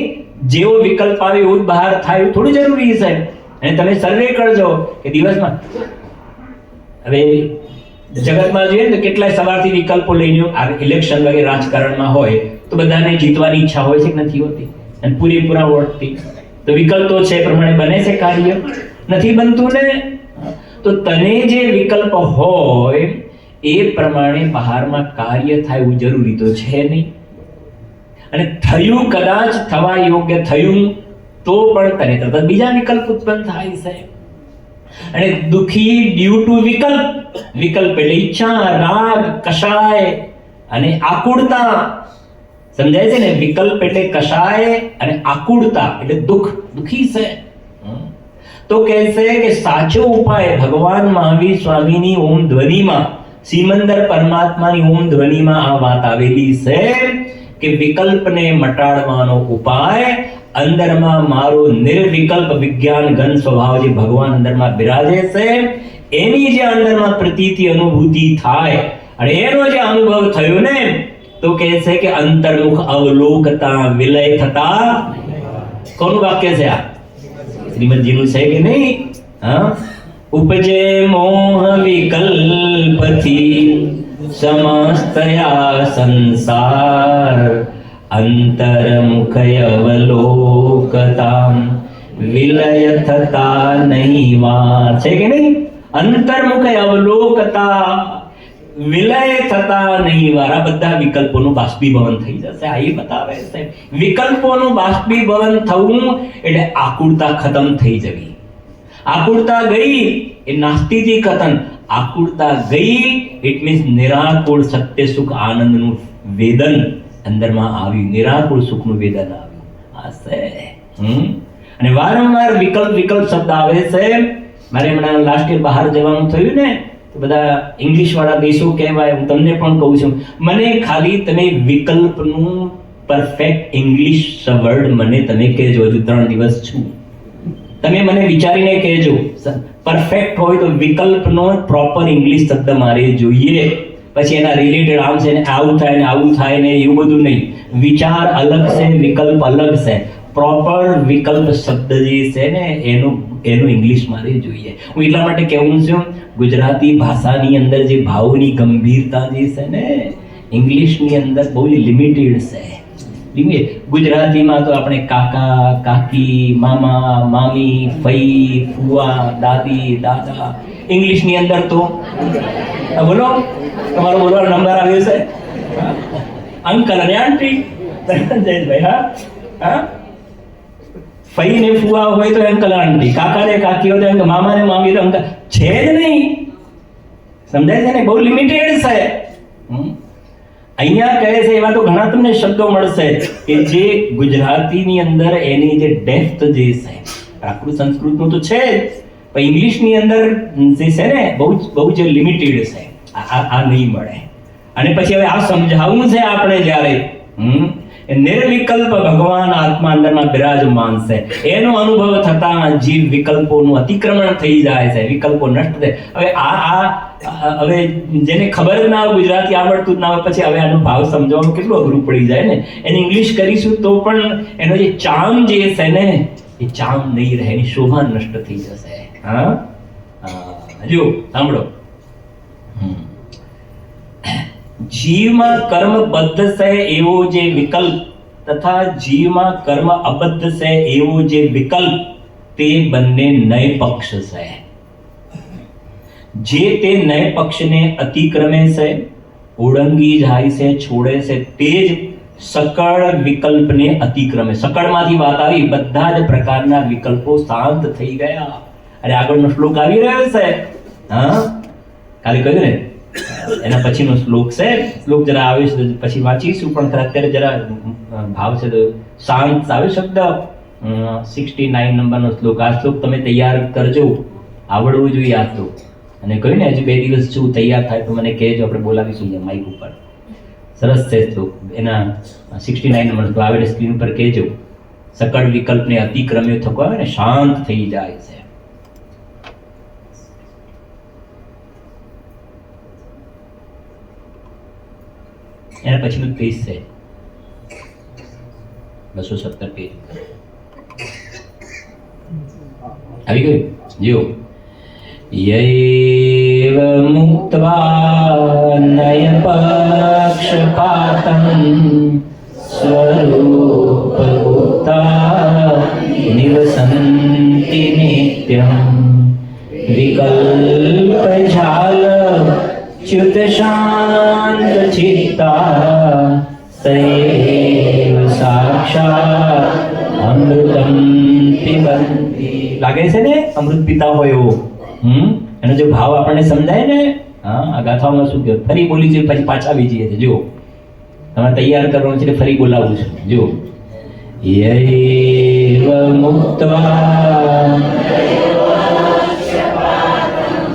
જેવો વિકલ્પ આવે એવું જ બહાર થાય એવું થોડું જરૂરી છે. અને તમે સર્વે કરજો કે દિવસમાં હવે જગતમાં જોઈએ ને તો કેટલાય સવારથી વિકલ્પો લઈને ઇલેક્શન વગેરે રાજકારણમાં હોય તો બધાને જીતવાની ઈચ્છા હોય છે કે નથી હોતી, અને પૂરેપૂરા વોટથી તો વિકલ્પ તો છે પ્રમાણે બને છે કાર્ય, નથી બનતું ને. તો તને જે વિકલ્પ હોય એ પ્રમાણે બહારમાં કાર્ય થાય એવું જરૂરી તો છે નહીં. અને થયું, કદાચ થવા યોગ્ય થયું તો પણ તને તરત બીજા વિકલ્પ ઉત્પન્ન થાય છે. અને દુખી ડ્યુ ટુ વિકલ્પ એટલે ઈચ્છા, રાગ, કષાય અને આકુળતા. સમજાય છે ને? વિકલ્પ એટલે કષાય અને આકુળતા એટલે દુખી છે. તો કહે છે કે સાચો ઉપાય ભગવાન મહાવીર સ્વામીની ઓમ ધ્વનિમાં, સિમંદર પરમાત્માની ઓમ ધ્વનિમાં આ વાત આવેલી છે કે વિકલ્પને મટાડવાનો ઉપાય અંદરમાં મારો નિર્વિકલ્પ વિજ્ઞાન ઘન સ્વભાવ જે ભગવાન અંદરમાં બિરાજે છે એની જે અંદરમાં પ્રતીતિ અનુભૂતિ થાય, અને એનો જે અનુભવ થયો ને તો કહે છે કે અંતર્મુખ અવલોકતા વિલય થતા. કોનું વાક્ય છે આ? શ્રીમદજીનું છે કે નહીં? હા, ઉપજે મોહ વિકલ્પથી સમસ્તયા સંસાર અંતર્મુખ અવલોકતા વિલય થતા નહીં વાર. છે કે નહીં? અંતર્મુખ અવલોકતા વિલય થતા નહીં વાર. આ બધા વિકલ્પોનું બાષ્પીભવન થઈ જશે. આ એ બતાવે છે વિકલ્પોનું બાષ્પીભવન થવું એટલે આકુળતા ખતમ થઈ જવી. આકુળતા ગઈ એ નાસ્તિથી કથન. આકુળતા ગઈ ઇટ મીન્સ નિરાકુળ સત્ય સુખ આનંદનું વેદન અંદરમાં આવ્યું, નિરાકુળ સુખનું વેદન આવ્યું. આ છે. અને વારંવાર વિકલ્પ શબ્દ આવે છે. મારે હમણાં લાસ્ટ યર બહાર જવાનું થયું ને તો બધા ઇંગ્લિશ વાળા દેશો કહેવાય, હું તમને પણ કહું છું, મને ખાલી તમે વિકલ્પનું પરફેક્ટ ઇંગ્લિશ વર્ડ મને તમે કહેજો. હજુ 3 દિવસ છું, તમે મને વિચારીને કહેજો. પરફેક્ટ હોય તો વિકલ્પનો પ્રોપર ઇંગ્લિશ શબ્દ મારે જોઈએ. પછી એના રિલેટેડ આમ છે ને આવું થાય ને આવું થાય ને એવું બધું નહીં. વિચાર અલગ છે, વિકલ્પ અલગ છે. પ્રોપર વિકલ્પ શબ્દ જે છે ને એનું ઇંગ્લિશ મારે જોઈએ. હું એટલા માટે કહેવું છું, ગુજરાતી ભાષાની અંદર જે ભાવની ગંભીરતા જે છે ને ઇંગ્લિશની અંદર બહુ લિમિટેડ છે. ગુજરાતીમાં તો આપણે કાકા, કાકી, મામા, મામી, ફઈ, ફુવા, દાદી, દાદા ઇંગ્લિશની અંદર તો બોલો, તમારો બોલવાનો નંબર આવ્યો છે. અંકલ અને આંટી જયેશભાઈ. હા હા, ફઈ ને ફુવા હોય તો અંકલ આંટી, કાકા ને કાકી હોય તો મામા ને મામી તો અંકલ છે જ નહીં. સમજાય છે ને? બહુ લિમિટેડ છે. અહીંયા કહે છે એવા તો ઘણા તમને શબ્દો મળશે કે જે ગુજરાતીની અંદર એની જે ડેપ્થ જે છે, પ્રાકૃત સંસ્કૃતનું તો છે જ, પણ ઇંગ્લિશની અંદર જે છે ને બહુ જ લિમિટેડ છે. આ નહીં મળે. અને પછી હવે આ સમજાવવું છે આપણે જ્યારે નિર્વિકલ્પ ભગવાન આત્મા અંદરમાં બિરાજમાન છે, એનો અનુભવ થતા જીવ વિકલ્પોનું અતિક્રમણ થઈ જાય છે, વિકલ્પો નષ્ટ થાય. હવે જેને ખબર જ ના હોય, ગુજરાતી આવડતું જ ના હોય, પછી હવે આનો ભાવ સમજાવવાનું કેટલું અઘરું પડી જાય ને. એને ઇંગ્લિશ કરીશું તો પણ એનો જે ચામ જે છે ને એ ચામ નહીં રહે, એની શોભા નષ્ટ થઈ જશે. હા, જો સાંભળો, જીવમાં કર્મ બદ્ધ છે એવો જે વિકલ્પ તથા જીવમાં કર્મ અબદ્ધ છે એવો જે વિકલ્પ, તે બંને નય પક્ષ છે. જે તે નય પક્ષને અતિક્રમે છે, ઓળંગી જાય છે, છોડે છે, તે જ સકળ વિકલ્પને અતિક્રમે. સકળમાંથી વાત આવી, બધા જ પ્રકારના વિકલ્પો શાંત થઈ ગયા. અરે આગળનો શ્લોક આવી રહ્યો છે. હા, કાલે કહ્યું ને એના પછીનો શ્લોક છે. શ્લોક જરા આવે છે પછી વાંચીશું, પણ અત્યારે જરા ભાવ છે તો શાંત આવે શબ્દ. 69 નંબરનો શ્લોક. આ શ્લોક તમે તૈયાર કરજો, આવડવું જોઈએ આ શ્લોક. અને કહ્યું ને હજુ 2 દિવસ જેવું તૈયાર થાય તો મને કહેજો, આપણે બોલાવીશું માઇક ઉપર. સરસ છે શ્લોક. એના 69 નંબર શ્લોક આવે સ્ક્રીન ઉપર કહેજો. સકળ વિકલ્પને અતિક્રમ્યો થકો આવે ને, શાંત થઈ જાય છે. એના પછીનું પેજ છે 217 પેજ આવી ગયું. જો યૈવ મુક્ત્વા નય પક્ષપાતં સ્વરૂપભૂતા નિવસન્તિ નિત્યં વિકલ્પજાલ ચ્યુત શાંત ચિત્તા સૈવ સાક્ષાત અમૃતમ પિબંતિ. લાગે છે ને અમૃત પીતા હોય એવો. એનો જો ભાવ આપણને સમજાય ને. હા, આ ગાથામાં શું કહ્યું, ફરી બોલી છે પછી પાછા આવી જઈએ. જો તમારે તૈયાર કરવાનું છે, ફરી બોલાવું છું. જો યૈવ મુક્ત્વા,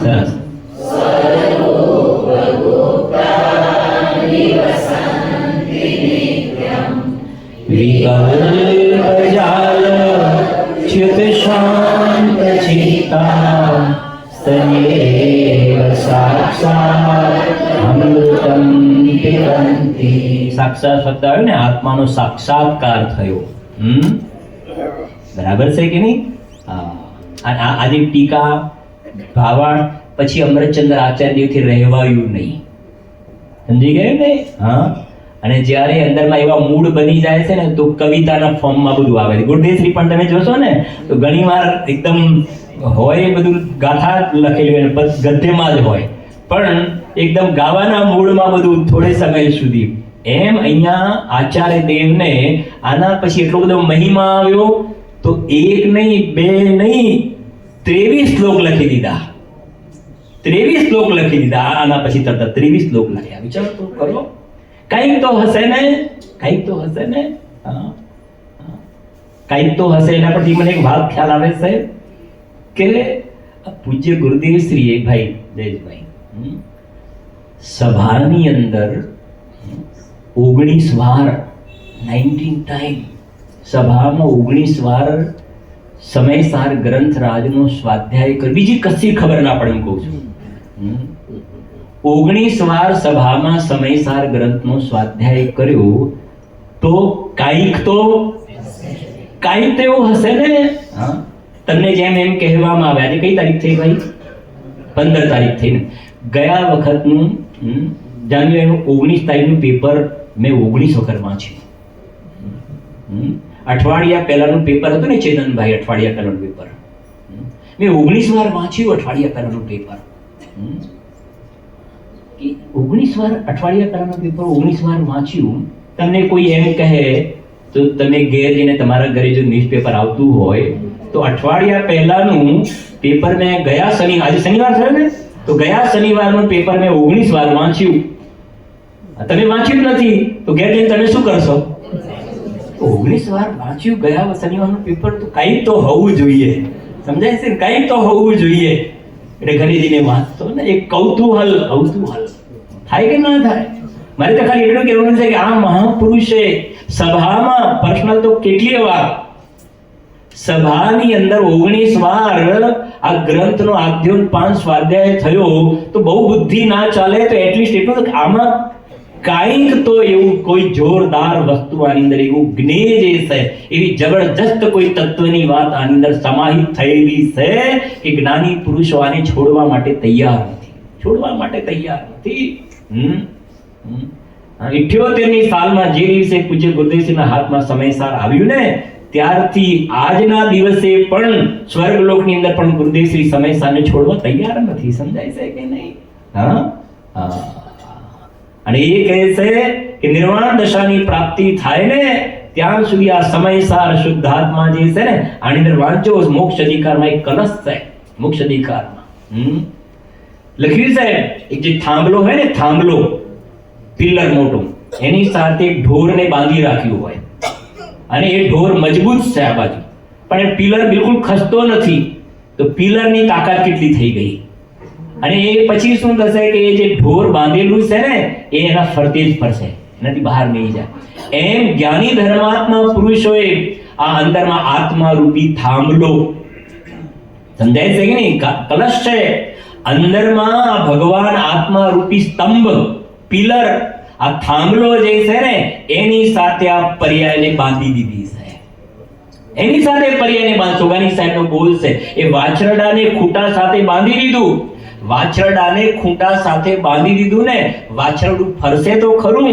સરસ, વિકલ્પજાલ ચ્યુત શાંત ચિત્તા સૈવ સાક્ષાત અમૃતમ પિબંતિ. સાક્ષાત શબ્દ આવ્યો ને, આત્માનો સાક્ષાત્કાર થયો. બરાબર છે કે નહીં? આજે ટીકા ભાવાર્થ પછી અમૃતચંદ્ર આચાર્યથી રહેવાયું નહીં. સમજી ગયું ને? હા. અને જ્યારે અંદરમાં એવા મૂડ બની જાય છે ને તો કવિતાના ફોર્મમાં બધું આવે છે. ગુરદેવશ્રી પણ તમે જોશો ને તો ઘણીવાર એકદમ હોય બધું ગાથા લખેલી હોય, ગદ્યમાં જ હોય, પણ એકદમ ગાવાના મૂડમાં બધું થોડે સમય સુધી. એમ અહીંયા આચાર્ય દેવને આના પછી એટલો બધો મહિમા આવ્યો તો 1 નહીં 2 નહીં 23 શ્લોક લખી દીધા. 23 શ્લોક લખી દીધા. આના પછી તરત 23 શ્લોક લખ્યા. વિચાર તો કરો. કંઈક તો હશે ને, કંઈક તો હશે ને. કંઈક તો હશે. એના પરથી મને એક વાત ખ્યાલ આવે છે કે પૂજ્ય ગુરુદેવ શ્રી એક ભાઈ જયેશભાઈ સભાની અંદર 19 વાર 19 ટાઈમ સભામાં 19 વાર સમયસાર ગ્રંથરાજનો સ્વાધ્યાય કરી. બીજી કશી ખબર ના પડે. હું કહું છું 19 વાર સભામાં સમયસાર ગ્રંથનો સ્વાધ્યાય કર્યો તો કાંઈક તો એવું હશે ને. તમને જેમ એમ કહેવામાં આવે. આજે કઈ તારીખ થઈ ભાઈ? 15 તારીખ થઈ ને. ગયા વખતનું જાન્યુઆરીનું 19 તારીખનું પેપર મેં 19 વખત વાંચ્યું. અઠવાડિયા પહેલાનું પેપર હતું ને ચેતનભાઈ, અઠવાડિયા પહેલાનું પેપર મેં 19 વાર વાંચ્યું અઠવાડિયા પહેલાનું પેપર. 19 વાર અઠવાડિયા પહેલાનું પેપર 19 વાર વાંચ્યું. તમને કોઈ એમ કહે તો તમે ઘેર જઈને તમારા ઘરે જો ન્યૂઝપેપર આવતું હોય તો અઠવાડિયા પહેલાનું પેપર મેં ગયા આજે શનિવાર થયો ને, તો ગયા શનિવારનું પેપર મેં 19 વાર વાંચ્યું. તમે વાંચ્યું જ નથી તો ઘેર જઈને તમે શું કરશો? 19 વાર વાંચ્યું ગયા શનિવારનું પેપર, તો કંઈક તો હોવું જોઈએ. સમજાય છે? કંઈક તો હોવું જોઈએ. એટલે ઘરે જઈને વાંચતો ને એક કૌતૂહલ થાય કે ના થાય? મારે તો ખાલી એટલું કહેવાનું છે કે આ મહાપુરુષે સભામાં પર્સનલ તો કેટલી વાર સભાની અંદર 19 વાર આ ગ્રંથનો આધ્યોન 5 સ્વાધ્યાય થયો, તો બહુ બુદ્ધિ ના ચાલે તો એટલીસ્ટ એટલું આમાં કાંઈક તો એવું કોઈ જોરદાર વસ્તુ આની અંદર એવું જ્ઞેય જે છે, એવી જબરજસ્ત કોઈ તત્વની વાત આની અંદર સમાહિત થયેલી છે કે જ્ઞાની પુરુષો આને છોડવા માટે તૈયાર નથી. 78ની સાલમાં જે દિવસે પૂજ્ય ગુરુદેવજીના હાથમાં સમયસાર આવ્યું ને, ત્યારથી આજના દિવસે પણ સ્વર્ગલોકની અંદર પણ ગુરુદેવશ્રી સમયસારને છોડવા તૈયાર નથી. સમજાય છે કે નહીં? અને એ કહે છે કે નિર્વાણ દશાની પ્રાપ્તિ થાય ને ત્યાં સુધી આ સમયસાર શુદ્ધાત્મા જે છે ને આની અંદર વાંચો. મોક્ષ અધિકારમાં એક કલશ છે. મોક્ષ અધિકારમાં લખ્યું છે એક જે થાંભલો હોય ને, થાંભલો પિલ્લર મોટો, એની સાથે ઢોરને બાંધી રાખ્યું હોય અને એ ઢોર મજબૂત છે આ બાજુ, પણ એ પિલર બિલકુલ ખસતો નથી. તો પિલરની તાકાત કેટલી થઈ ગઈ? અને એ પછી શું થશે કે એ જે ઢોર બાંધેલું છે ને એ એના ફરતે જ ફરશે, એનાથી બહાર નહીં જાય. એમ જ્ઞાની ધર્માત્મા પુરુષોએ આ અંદરમાં આત્મા રૂપી થાંભલો, સમજાય છે કે નહીં? કલશ છે અંદરમાં, ભગવાન આત્મા રૂપી સ્તંભ, પિલર, આ થાંભલો જે છે ને એની સાથે આ પર્યાયને બાંધી દીધી છે. એની સાથે પર્યાયને સોગાની સાહેબનો બોલ છે, એ વાછરડાને ખૂંટા સાથે બાંધી દીધું. વાછરડાને ખૂંટા સાથે બાંધી દીધું ને, વાછરડું ફરશે તો ખરું,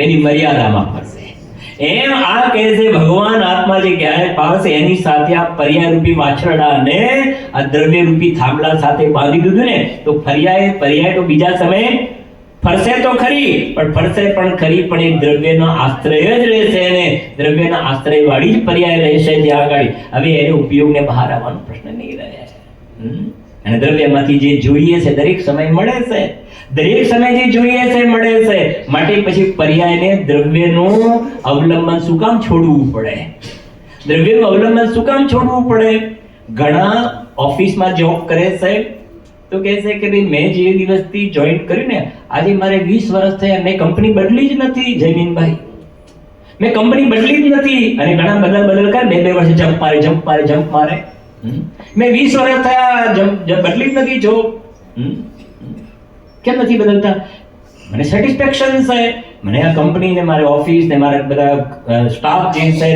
એની મર્યાદામાં ફરશે. એમ આ કહે છે ભગવાન આત્મા જે જ્ઞાન પાવશે એની સાથે આ પર્યાય રૂપી વાછરડાને આ દ્રવ્ય રૂપી થાંભલા સાથે બાંધી દીધું ને, તો પર્યાય તો બીજા સમયે ફરશે તો ખરી, પણ એ દ્રવ્યનો આશ્રય જ રહેશે ને દ્રવ્યના આશ્રય વાળી જ પર્યાય રહેશે ત્યાં આગળ. હવે એને ઉપયોગને બહાર આવવાનો પ્રશ્ન નહીં રહે. અને દ્રવ્યમાંથી જે જોઈએ છે દરેક સમય મળે છે, દરેક સમય જે જોઈએ છે મળે છે. માટે પછી પર્યાયને દ્રવ્યનું અવલંબન શું કામ છોડવું પડે? દ્રવ્યનું અવલંબન શું કામ છોડવું પડે? ઘણા ઓફિસમાં જોબ કરે છે તો કહે છે કે ભાઈ મેં જે દિવસથી જોઈન કર્યું ને આજે મારે 20 વર્ષ થયા, મેં કંપની બદલી જ નથી. જયમીનભાઈ, મેં કંપની બદલી જ નથી. અને ઘણા બદલ કરે, 2 વર્ષે જમ્પ મારે. મેં 20 વર્ષ થયા બદલી જ નથી જોબ. કેમ નથી બદલતા? મને સેટિસ્ફેક્શન છે, મને આ કંપની ને મારી ઓફિસ ને મારા બધા સ્ટાફ જે છે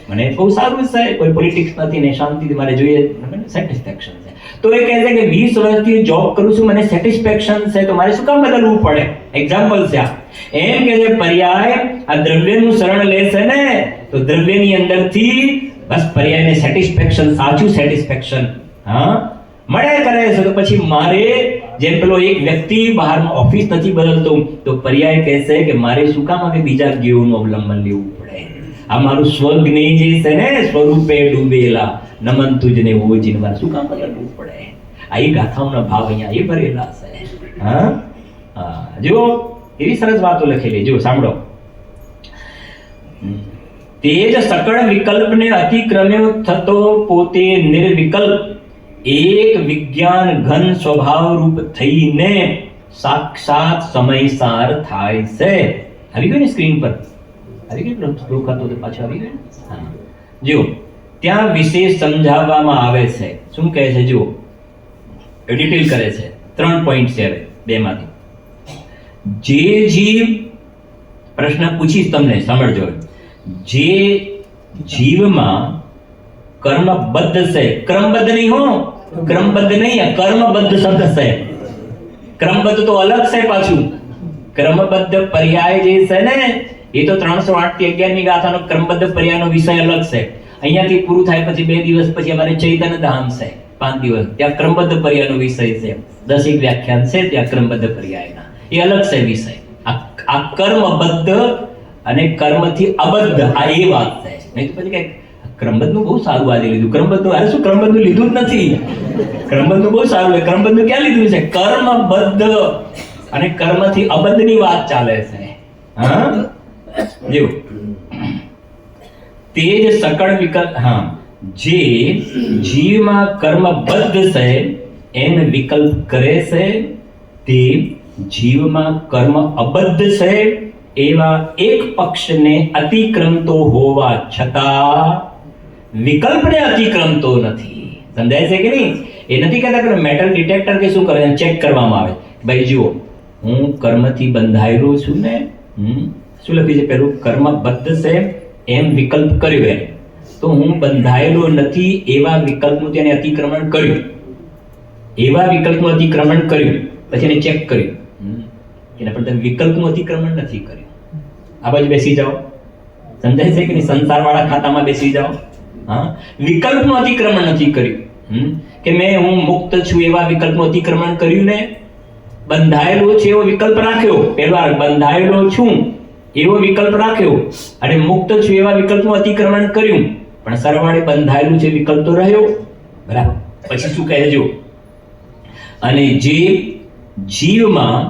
મને બહુ સારું છે, કોઈ પોલિટિક્સ નથી ને શાંતિથી મારે જોઈએ, મને સેટિસ્ફેક્શન છે. તો એ કહે છે કે 20 વર્ષથી જોબ કરું છું, મને સેટિસ્ફેક્શન છે, તો મારે શું કામ બદલવું પડે? એક્ઝામ્પલ છે આ. એમ કે જે પર્યાય આ દ્રવ્યનું શરણ લેશે ને તો દ્રવ્યની અંદરથી બસ પર્યાયને સેટિસ્ફેક્શન, સાચું સેટિસ્ફેક્શન મળે કરે છે. તો પછી મારે જેમ પેલો એક વ્યક્તિ બહારમાં ઓફિસ નથી બદલતો, તો પર્યાય કહેશે કે મારે શું કામ હવે બીજા જ્ઞેયનું અવલંબન લેવું પડે? આ મારું સ્વજ્ઞેય જે છે ને, સ્વરૂપે ડૂબેલા નમન તુજને ઓજીને મારે શું કામ બદલવું પડે? આ એ ગાથાઓના ભાવ અહીંયા એ ભરેલા છે. જો એવી સરસ વાતો લખેલી, જો સાંભળો. તેજ સકળ વિકલ્પને અતિક્રમ્યો થતો પોતે નિર્વિકલ્પ એક વિજ્ઞાન ઘન સ્વભાવ રૂપ થઈને સાક્ષાત સમયસાર થાય છે. આવી ગયું ને સ્ક્રીન પર? આવી ગયું? રોકાતો તો પાછો આવી ગયું. જો ત્યાં વિશેષ સમજાવવામાં આવે છે. શું કહે છે? જુઓ, ડિટેલ કરે છે. 3 પોઈન્ટ છે હવે 2 માંથી. જે જીવ, પ્રશ્ન પૂછીશ તમને, સાંભળજો. જે જીવમાં કર્મબદ્ધ છે, ક્રમબદ્ધ નહીં હો, ક્રમબદ્ધ નહીં, કર્મબદ્ધ શબ્દ છે. ક્રમબદ્ધ તો અલગ છે પાછું. ક્રમબદ્ધ પર્યાય જે છે ને એ તો 308 થી 11મી ગાથાનો ક્રમબદ્ધ પર્યાયનો વિષય અલગ છે. અહીંયાથી પૂરું થાય પછી 2 દિવસ પછી અમારે ચૈતન્ય ધામ છે. 5 દિવસ. ત્યાં ક્રમબદ્ધ પર્યાયનો વિષય છે, 10 વ્યાખ્યાન છે ત્યાં ક્રમબદ્ધ પર્યાયના, એ અલગ છે વિષય. આ કર્મબદ્ધ અને કર્મથી અબદ્ધ, આ એ વાત છે. નહીં તો પછી કઈ ક્રમબદ્ધનું બહુ સારું આજે લીધું, ક્રમબદ્ધનું અરે શું ક્રમબદ્ધનું લીધું જ નથી. ક્રમબદ્ધનું બહુ સારું છે, ક્રમબદ્ધનું ક્યાં લીધું છે? કર્મબદ્ધ અને કર્મથી અબદ્ધની વાત ચાલે છે. હા જો તે જ સકળ વિકલ્પ, હા, જે જીવમાં કર્મબદ્ધ છે એમ વિકલ્પ કરે છે, તે જીવમાં કર્મ અબદ્ધ છે એવા એક પક્ષને અતિક્રમતો હોવા છતાં વિકલ્પને અતિક્રમતો નથી. સમજાય છે કે નહીં? એ નથી કહેતા કે મેટલ ડિટેક્ટર કે શું કરે, ચેક કરવામાં આવે, ભાઈ જુઓ હું કર્મથી બંધાયેલો છું ને, શું લખ્યું છે પેલું? કર્મબદ્ધ છે એમ વિકલ્પ કર્યો એમ, તો હું બંધાયેલો નથી એવા વિકલ્પનું તેને અતિક્રમણ કર્યું, એવા વિકલ્પનું અતિક્રમણ કર્યું, પછી એને ચેક કર્યું, એના પર તમે વિકલ્પનું અતિક્રમણ નથી કર્યું. આ બાજુ બેસી જાઓ. સમજાય છે કે નહીં? સંસારવાળા ખાતામાં બેસી જાઓ. હા, વિકલ્પનું અતિક્રમણ નથી કર્યું, કે મેં હું મુક્ત છું એવા વિકલ્પનું અતિક્રમણ કર્યું ને, બંધાયેલો છે એવો વિકલ્પ રાખ્યો, પહેલા બંધાયેલો છું એવો વિકલ્પ રાખ્યો અને મુક્ત છું એવા વિકલ્પનું અતિક્રમણ કર્યું, પણ સરવાળે બંધાયેલું છે વિકલ્પ તો રહ્યો. બરાબર. પછી શું કહે જો, અને જે જીવમાં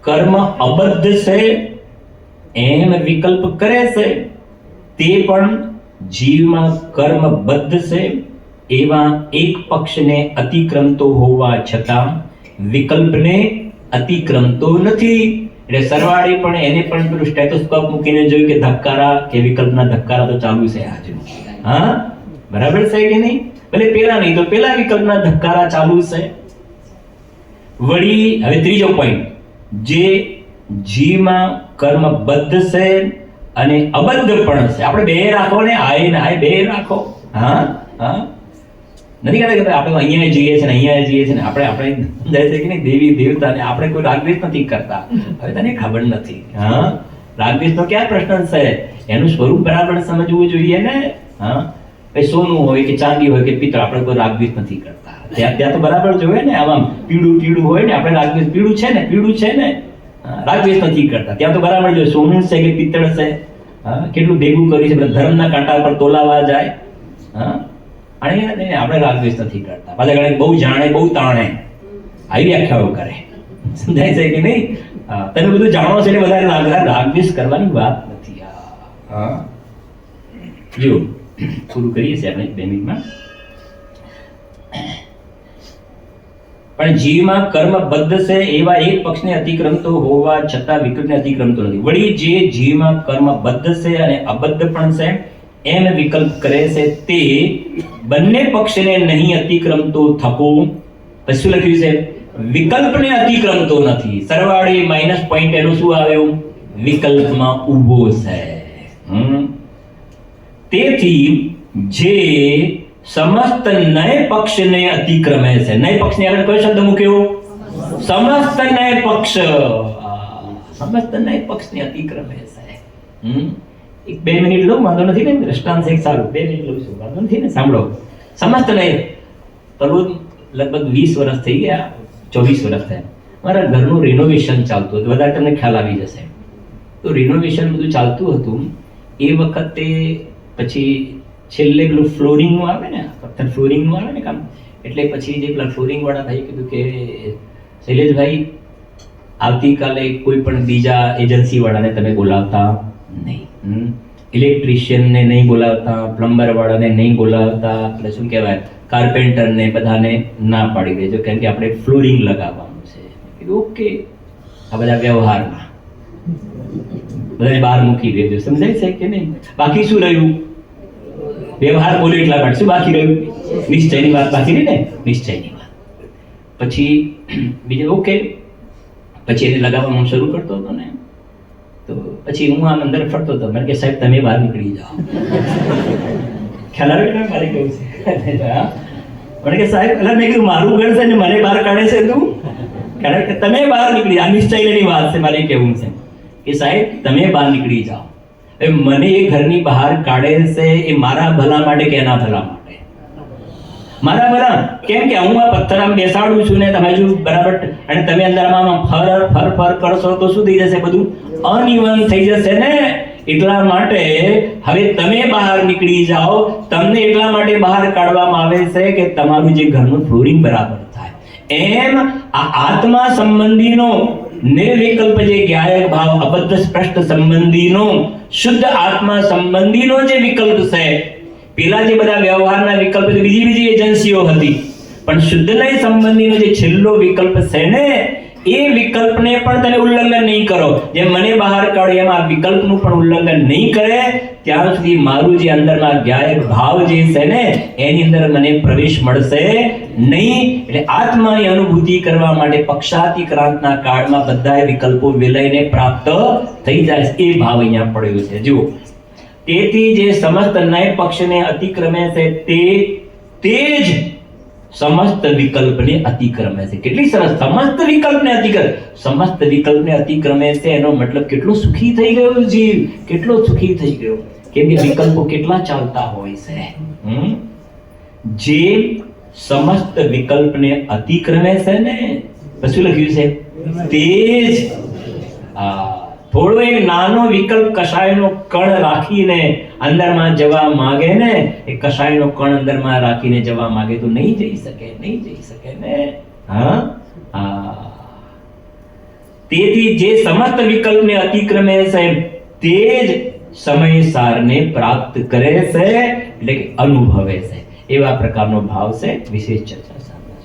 કર્મ અબદ્ધ છે એમ વિકલ્પ કરે છે, તે પણ જીવમાં કર્મબદ્ધ છે એવા એક પક્ષને અતિક્રમતો હોવા છતાં વિકલ્પને અતિક્રમતો નથી. એટલે સરવાળે પણ એને પણ પેલું સ્ટેથોસ્કોપ મૂકીને જોયું કે ધબકારા કે વિકલ્પના ધબકારા તો ચાલુ છે આજુ. હા, બરાબર છે કે નહીં? ભલે પેલા નહીં તો પેલા વિકલ્પના ધબકારા ચાલુ છે. વળી હવે ત્રીજો પોઈન્ટ, જે જીવમાં કર્મબદ્ધ છે અને અબદ્ધ પણ છે. આપણે બે રાખો ને, આય ને આય બે રાખો. હા હા, નથી કહેતા કે આપણે અહીંયા જઈએ છીએ ને અહીંયા જઈએ છીએ ને આપણે જાય છે કે નહીં દેવી દેવતાને આપણે કોઈ રાગદ્વેષ નથી કરતા. હવે તને ખબર નથી. હા, રાગદ્વેષનો ક્યાં પ્રશ્ન છે? એનું સ્વરૂપ બરાબર સમજવું જોઈએ ને. હા, ભાઈ સોનું હોય કે ચાંદી હોય કે પિત્તળ, આપણે કોઈ રાગદ્વેષ નથી કરતા. ત્યાં તો બરાબર જોઈએ ને. આમ પીળું હોય ને, આપણે રાગદ્વેષ પીળું છે ને રાગદ્વેષ નથી કરતા. ત્યાં તો બરાબર જોઈએ સોનું છે કે પિત્તળ છે, હા, કેટલું ભેગું કર્યું છે, ધર્મના કાંટા પર તોલાવા જાય. હા, અને આપણે રાગદ્વેષ નથી કરતા. પાછા ઘણા બહુ જાણે બહુ તાણે આવી વ્યાખ્યાઓ કરે. સમજાય છે કે નહીં? તમે બધું જાણો છો એટલે વધારે રાગદ્વેષ કરવાની વાત નથી. હા, જો પૂરું કરીએ છીએ આપણે 2 મિનિટમાં. પણ જીવમાં કર્મબદ્ધ છે એવા એક પક્ષને અતિક્રમતો હોવા છતાં વિકલ્પને અતિક્રમતો નથી. વળી જે જીવમાં કર્મબદ્ધ છે અને અબદ્ધ પણ છે એમ વિકલ્પ કરે છે, તે બંને પક્ષને નહીં અતિક્રમતો થકો. પછી શું લખ્યું છે? વિકલ્પને અતિક્રમતો નથી. સરવાળે માઇનસ પોઈન્ટ એનું શું આવ્યું? વિકલ્પમાં ઊભો છે. તેથી જે સમસ્ત નય પક્ષને અતિક્રમે છે. નય પક્ષની આગળ કયો શબ્દ મૂક્યો? સમસ્ત નય પક્ષ. સમસ્ત નય પક્ષને અતિક્રમે છે. 2 મિનિટ લો, વાંધો નથી ને? દ્રષ્ટાંત એક સારું 2 મિનિટ લઉં છું, વાંધો નથી ને? સાંભળો. સમસ્ત નય પેલું લગભગ 20 વર્ષ થઈ ગયા, 24 વર્ષ થયા. મારા ઘરનું રિનોવેશન ચાલતું હતું, વધારે તમને ખ્યાલ આવી જશે. તો રિનોવેશન બધું ચાલતું હતું એ વખતે પછી છેલ્લે પેલું ફ્લોરિંગનું આવે ને, પથ્થર ફ્લોરિંગનું આવે ને કામ, એટલે પછી જે પેલા ફ્લોરિંગ વાળા ભાઈ કીધું કે શૈલેષભાઈ આવતીકાલે કોઈ પણ બીજા એજન્સી વાળાને તમે બોલાવતા નહીં, ઇલેક્ટ્રિશિયનને નહીં બોલાવતા, પ્લમ્બર વાળાને નહીં બોલાવતા, એટલે શું કહેવાય કાર્પેન્ટરને બધાને ના પાડી દેજો, કેમ કે આપણે ફ્લોરિંગ લગાવવાનું છે. કીધું ઓકે. આ બધા વ્યવહારમાં બધાને બહાર મૂકી દેજો. સમજાય છે કે નહીં? બાકી શું રહ્યું? વ્યવહાર બોલ્યો એટલા માટે શું બાકી રહ્યું? નિશ્ચયની વાત બાકી રહી ને, નિશ્ચયની વાત. પછી બીજું ઓકે. પછી એને લગાવવાનું શરૂ કરતો હતો ને, તો પછી હું આમ અંદર ફરતો હતો. મને કે સાહેબ તમે બહાર નીકળી જાઓ. ખ્યાલ આવે કે મારે કેવું છે? મને કે સાહેબ એટલે મેં કીધું મારું ઘર છે ને મને બહાર કાઢે છે તું? કારણ કે તમે બહાર નીકળી, આ નિશ્ચયની વાત છે. મારે કેવું છે કે સાહેબ તમે બહાર નીકળી જાઓ. મને એ ઘરની બહાર કાઢે છે એ મારા ભલા માટે કે એના ભલા માટે? મારા બરા કેમ કે હું આ પથ્થર આમ બેસાડું છું ને તમે જો બરાબર અને તમે અંદરમાં આમ ફર કરશો તો શું થઈ જશે? બધું અનઇવન થઈ જશે ને. એટલા માટે હવે તમે બહાર નીકળી જાઓ. તમને એટલા માટે બહાર કાઢવામાં આવે છે કે તમારું જે ઘરનું ફ્લોરિંગ બરાબર થાય. એમ આ આત્મા સંબંધીનો નિર્વિકલ્પ જે જ્ઞાયક ભાવ અબદ્ધ સ્પષ્ટ સંબંધીનો શુદ્ધ આત્મા સંબંધીનો જે વિકલ્પ છે, પેલા જે બધા વ્યવહારના વિકલ્પ બીજી એજન્સીઓ હતી, પણ શુદ્ધલય સંબંધીનો જે છેલ્લો વિકલ્પ છે ને, એ વિકલ્પને પણ તમે ઉલ્લંઘન નહીં કરો. જેમ મને બહાર કાઢો એમ આ વિકલ્પનું પણ ઉલ્લંઘન નહીં કરે, ત્યાં સુધી મારું જે અંદરમાં જ્ઞાયક ભાવ જે છે ને એની અંદર મને પ્રવેશ મળશે નહીં. એટલે આત્માની અનુભૂતિ કરવા માટે પક્ષાતિક્રાંતના કાળમાં બધા વિકલ્પો વિલયને પ્રાપ્ત થઈ જાય. એ ભાવ અહીંયા પડ્યો છે. જુઓ, તેથી જે સમસ્ત ન્યાય પક્ષને અતિક્રમે છે તે જ સમસ્ત વિકલ્પને અતિક્રમે છે. કેટલી સરસ! સમસ્ત વિકલ્પને અતિક્રમે. સમસ્ત વિકલ્પને અતિક્રમે છે એનો મતલબ કેટલો સુખી થઈ ગયો જીવ, કેટલો સુખી થઈ ગયો. કેમ કે વિકલ્પો કેટલા ચાલતા હોય છે. જે સમસ્ત વિકલ્પને અતિક્રમે છે ને, પછી લખ્યું છે તે જ થોડો એક નાનો વિકલ્પ કષાયનો કણ રાખીને અંદરમાં જવા માંગે ને, એ કષાયનો કણ અંદરમાં રાખીને જવા માંગે તો નહીં જઈ શકે, નહીં જઈ શકે ને. તેથી જે સમસ્ત વિકલ્પને અતિક્રમે છે તે જ સમય સારને પ્રાપ્ત કરે છે, એટલે કે અનુભવે છે. એવા પ્રકારનો ભાવ છે. વિશેષ ચર્ચા સાંભળો.